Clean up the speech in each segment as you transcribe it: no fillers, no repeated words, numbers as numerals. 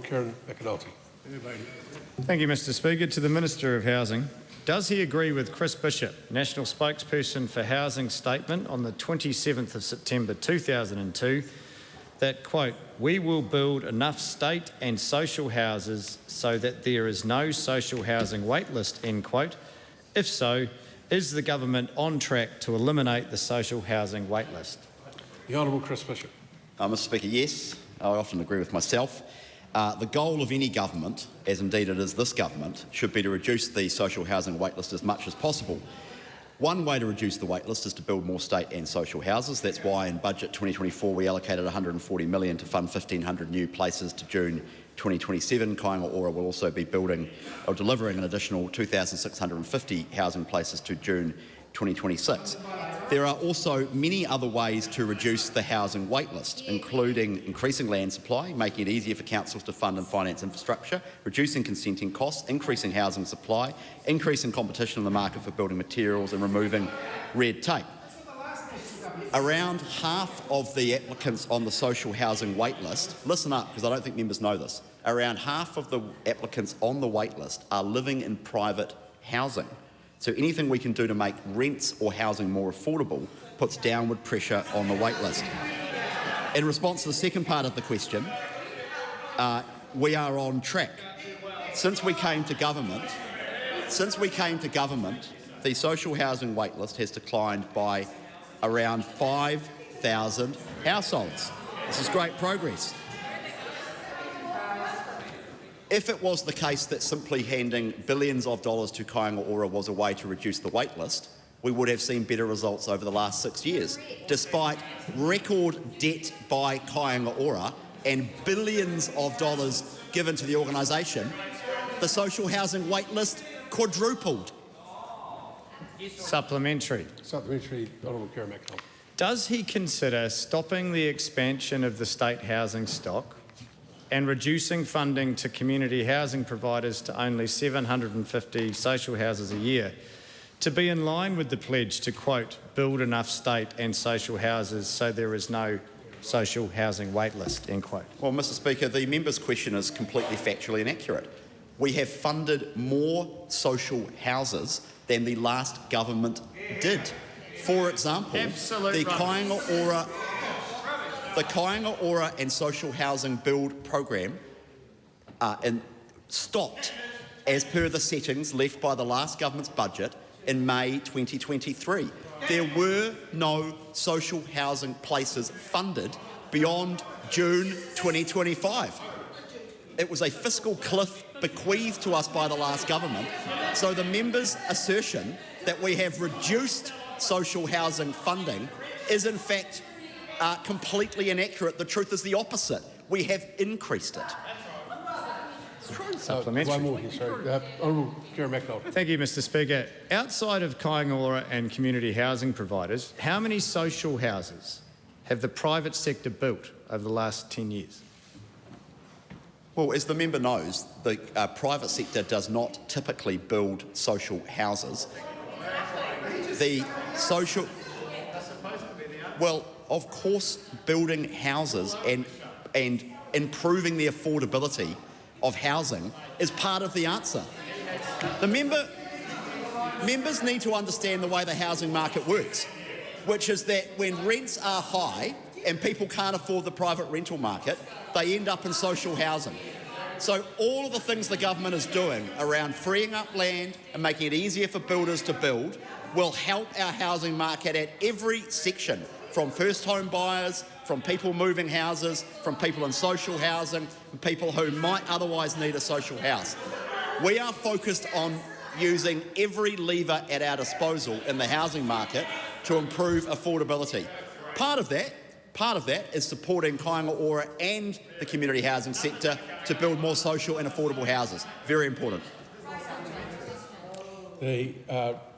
Karen McAnulty. Thank you, Mr Speaker. To the Minister of Housing, does he agree with Chris Bishop, National Spokesperson for Housing, statement on the 27th of September 2002 that, quote, "We will build enough state and social houses so that there is no social housing waitlist," end quote? If so, is the government on track to eliminate the social housing waitlist? The Honourable Chris Bishop. Mr Speaker, yes, I often agree with myself. The goal of any government, as indeed it is this government, should be to reduce the social housing waitlist as much as possible. One way to reduce the waitlist is to build more state and social houses. That's why in Budget 2024 we allocated $140 million to fund 1,500 new places to June 2027. Kāinga Ora will also be building or delivering an additional 2,650 housing places to June 2026. There are also many other ways to reduce the housing waitlist, including increasing land supply, making it easier for councils to fund and finance infrastructure, reducing consenting costs, increasing housing supply, increasing competition in the market for building materials and removing red tape. Around half of the applicants on the social housing waitlist, listen up because I don't think members know this, around half of the applicants on the waitlist are living in private housing. So anything we can do to make rents or housing more affordable puts downward pressure on the waitlist. In response to the second part of the question, we are on track. Since we came to government, the social housing waitlist has declined by around 5,000 households. This is great progress. If it was the case that simply handing billions of dollars to Kāinga Ora was a way to reduce the waitlist, we would have seen better results over the last 6 years. Despite record debt by Kāinga Ora and billions of dollars given to the organisation, the social housing waitlist quadrupled. Supplementary. Supplementary, Honourable Karen McAnulty. Does he consider stopping the expansion of the state housing stock and reducing funding to community housing providers to only 750 social houses a year to be in line with the pledge to, quote, "build enough state and social houses so there is no social housing waitlist," end quote? Well, Mr Speaker, the member's question is completely factually inaccurate. We have funded more social houses than the last government did. For example, the Kāinga Ora and Social Housing Build Programme stopped as per the settings left by the last government's budget in May 2023. There were no social housing places funded beyond June 2025. It was a fiscal cliff bequeathed to us by the last government. So the member's assertion that we have reduced social housing funding is in fact completely inaccurate. The truth is the opposite. We have increased it. Supplementary. One more here, sorry. Honourable Karen McAnulty. Thank you, Mr Speaker. Outside of Kāinga Ora and community housing providers, how many social houses have the private sector built over the last 10 years? Well, as the member knows, the private sector does not typically build social houses. The social... Well, of course, building houses and improving the affordability of housing is part of the answer. The members need to understand the way the housing market works, which is that when rents are high and people can't afford the private rental market, they end up in social housing. So all of the things the government is doing around freeing up land and making it easier for builders to build will help our housing market at every section, from first home buyers, from people moving houses, from people in social housing, and people who might otherwise need a social house. We are focused on using every lever at our disposal in the housing market to improve affordability. Part of that is supporting Kāinga Ora and the community housing sector to build more social and affordable houses. Very important. The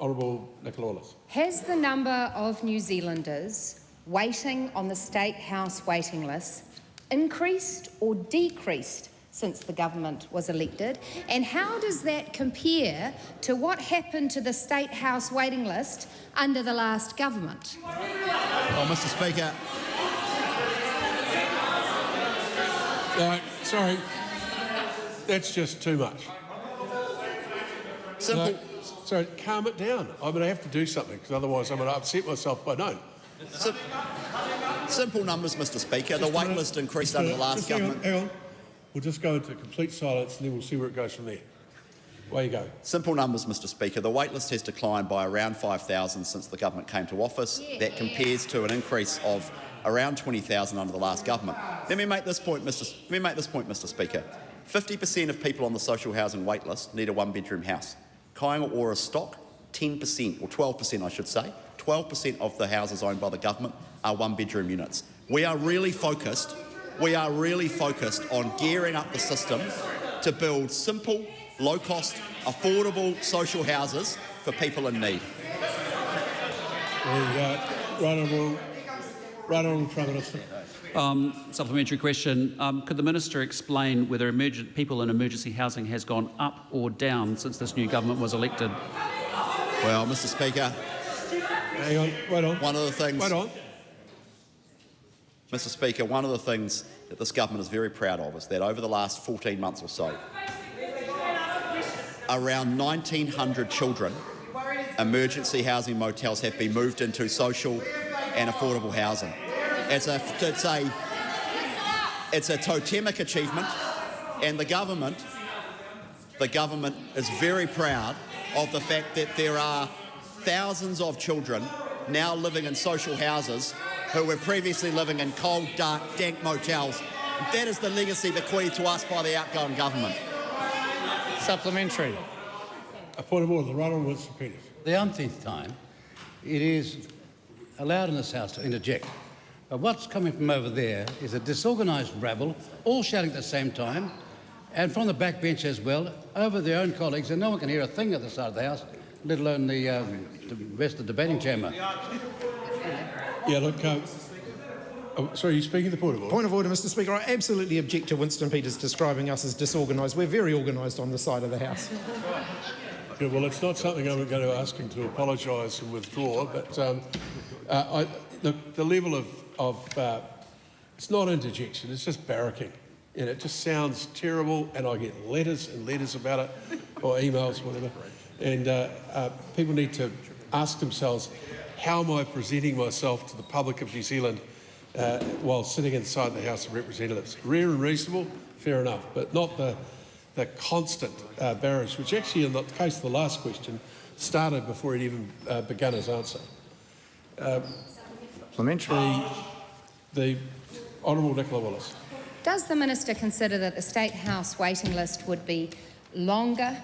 Honourable Nicola Wallace. Has the number of New Zealanders waiting on the State House waiting list increased or decreased since the government was elected? And how does that compare to what happened to the State House waiting list under the last government? Well, Mr Speaker... Sorry. That's just too much. Simple. No, so calm it down. I'm going to have to do something because otherwise I'm going to upset myself if I don't. Simple numbers, Mr. Speaker. The wait list increased under the last government. Hang on. We'll just go into complete silence and then we'll see where it goes from there. Away you go. Simple numbers, Mr. Speaker. The wait list has declined by around 5,000 since the government came to office. That compares to an increase of around 20,000 under the last government. Let me make this point, Mr. Speaker. 50% of people on the social housing wait list need a one-bedroom house. Kāinga Ora stock, 10%, or 12% I should say, 12% of the houses owned by the government are one-bedroom units. We are really focused on gearing up the system to build simple, low-cost, affordable social houses for people in need. Right Honourable Prime Minister. Supplementary question. Could the Minister explain whether people in emergency housing has gone up or down since this new government was elected? Well, Mr. Speaker, Hang on, wait on. one of the things... Wait on. Mr. Speaker, one of the things that this government is very proud of is that over the last 14 months or so, around 1,900 children, emergency housing motels have been moved into social and affordable housing. It's a totemic achievement, and the government is very proud of the fact that there are thousands of children now living in social houses who were previously living in cold, dark, dank motels. That is the legacy bequeathed to us by the outgoing government. Supplementary. A point of order. The Right Honourable Mr. Peters. The umpteenth time it is allowed in this House to interject. But what's coming from over there is a disorganised rabble, all shouting at the same time, and from the back bench as well, over their own colleagues, and no one can hear a thing at the side of the House, let alone the rest of the debating chamber. Yeah, look, sorry, you speaking the point of order? Point of order, Mr. Speaker. I absolutely object to Winston Peters describing us as disorganised. We're very organised on the side of the House. Yeah, well, it's not something I'm going to ask him to apologise and withdraw, but the level of it's not interjection, it's just barracking. And it just sounds terrible, and I get letters and letters about it, or emails, whatever. And people need to ask themselves, how am I presenting myself to the public of New Zealand while sitting inside the House of Representatives? Rare and reasonable, fair enough, but not the constant barrage, which actually, in the case of the last question, started before he'd even begun his answer. Supplementary. The Honourable Nicola Willis. Does the Minister consider that the State House waiting list would be longer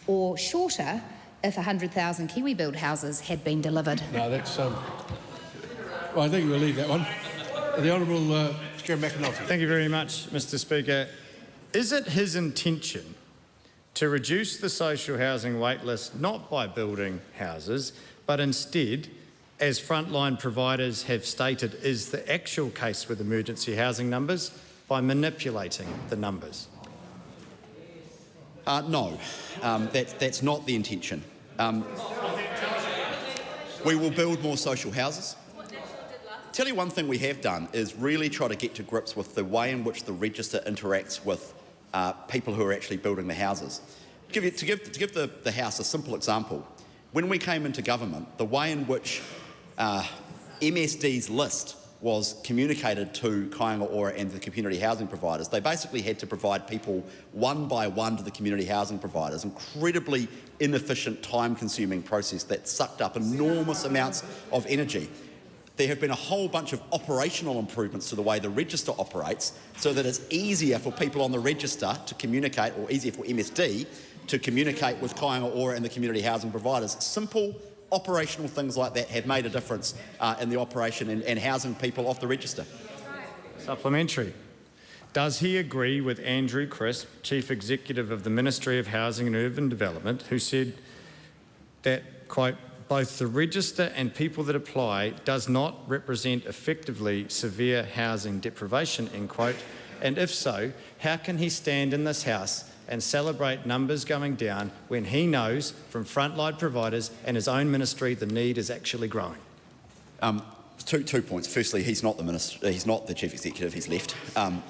or shorter if 100,000 Kiwi-built houses had been delivered? No, that's... well, I think we'll leave that one. The Honourable Chair McAnulty. Thank you very much, Mr. Speaker. Is it his intention to reduce the social housing wait list not by building houses, but instead, as frontline providers have stated is the actual case with emergency housing numbers, by manipulating the numbers? No, that's not the intention. We will build more social houses. Tell you one thing we have done is really try to get to grips with the way in which the register interacts with people who are actually building the houses. To give the House a simple example, when we came into government, the way in which MSD's list was communicated to Kāinga Ora and the community housing providers, they basically had to provide people one by one to the community housing providers. Incredibly inefficient, time-consuming process that sucked up enormous amounts of energy. There have been a whole bunch of operational improvements to the way the register operates so that it's easier for people on the register to communicate, or easier for MSD to communicate with Kāinga Ora and the community housing providers. Simple operational things like that have made a difference in the operation and housing people off the register. Supplementary. Does he agree with Andrew Crisp, Chief Executive of the Ministry of Housing and Urban Development, who said that, quote, both the register and people that apply does not represent effectively severe housing deprivation, end quote, and if so, how can he stand in this House and celebrate numbers going down when he knows from frontline providers and his own ministry the need is actually growing? Two points. Firstly, he's not the minister. He's not the chief executive. He's left.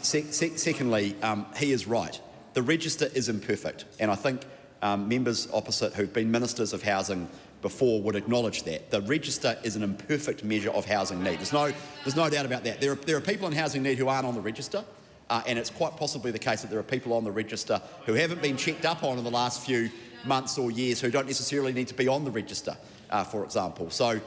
Secondly, he is right. The register is imperfect, and I think members opposite who've been ministers of housing before would acknowledge that. The register is an imperfect measure of housing need. There's no doubt about that. There are people in housing need who aren't on the register, and it's quite possibly the case that there are people on the register who haven't been checked up on in the last few months or years who don't necessarily need to be on the register, for example. So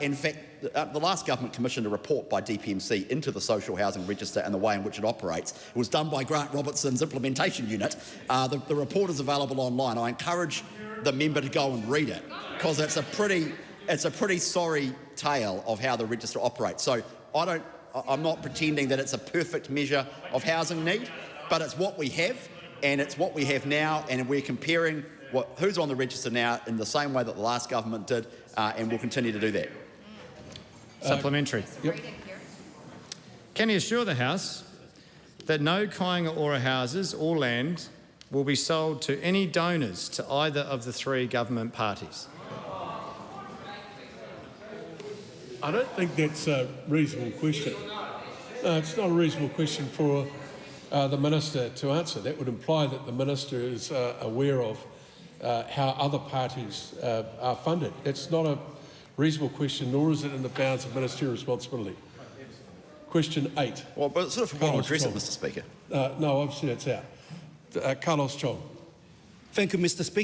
in fact, the last government commissioned a report by DPMC into the social housing register and the way in which it operates. It was done by Grant Robertson's implementation unit. The report is available online. I encourage the member to go and read it, because it's a pretty sorry tale of how the register operates. So I'm not pretending that it's a perfect measure of housing need, but it's what we have, and it's what we have now, and we're comparing who's on the register now in the same way that the last government did, and we'll continue to do that. Supplementary. Yep. Can he assure the House that no Kāinga Ora houses or land will be sold to any donors to either of the three government parties? I don't think that's a reasonable question. No, it's not a reasonable question for the Minister to answer. That would imply that the Minister is aware of how other parties are funded. It's not a reasonable question, nor is it in the bounds of ministerial responsibility. Question 8. Well, but sort of want to address it, Mr. Speaker. No, I've said it's out. Carlos Chong. Thank you, Mr. Speaker.